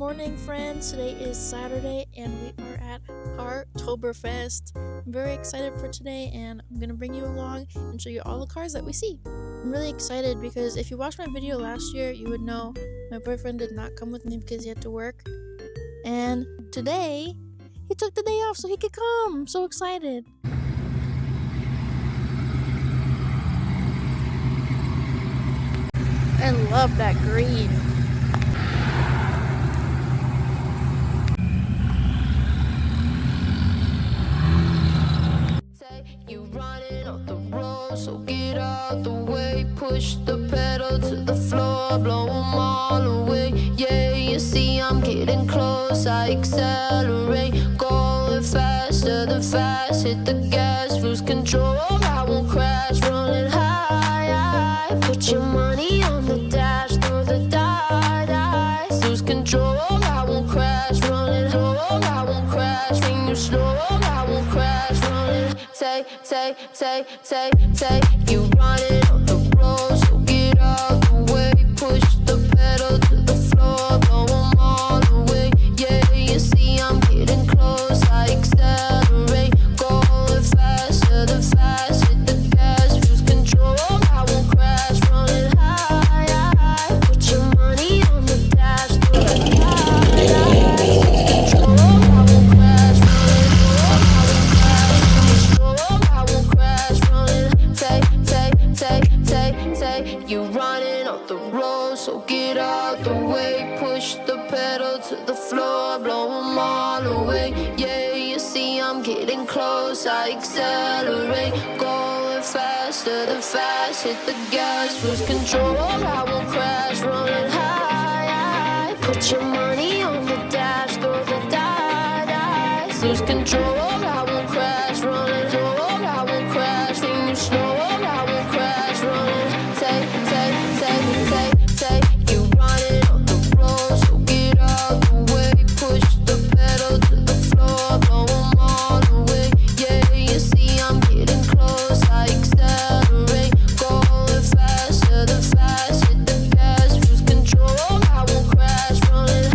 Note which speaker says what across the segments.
Speaker 1: morning, friends. Today is Saturday and we are at Cartoberfest. I'm very excited for today and I'm going to bring you along and show you all the cars that we see. I'm really excited because if you watched my video last year, you would know my boyfriend did not come with me because he had to work. And today, he took the day off so he could come. I'm so excited. I love that green.
Speaker 2: You running off the road, so get out the way. Push the pedal to the floor, blow them all away. Yeah, you see I'm getting close, I accelerate. Going faster than fast, hit the gas, lose control. I won't crash, running high. Put your money on the dash, throw the dice, lose control. I won't crash, running low. I won't crash, when you slow. I won't crash, running. Take, you running on the road, so get out the way. Push the pedal to the floor, blow them all away. Yeah, you see I'm getting close, I accelerate. Going faster than fast, hit the gas, lose control. I won't crash, running high. Put your money on the dash, throw the dice, lose control. I won't crash, running low. I won't crash, running. Take, you running off the road, so get out the way. Push the pedal to the floor, blow them all away. Yeah, you see I'm getting close, I accelerate. Going faster than fast, hit the gas, lose control. I won't crash, running high. Put your money on the dash, throw the dice, lose control. I won't crash, running low. I won't crash, when you slow. I won't crash, running. Take, you running on the road, so get out the way. Push the pedal to the floor, blow them all away. Yeah, you see I'm getting close, I accelerate. Going faster than fast, hit the gas, lose control. I won't crash, running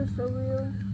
Speaker 3: so real.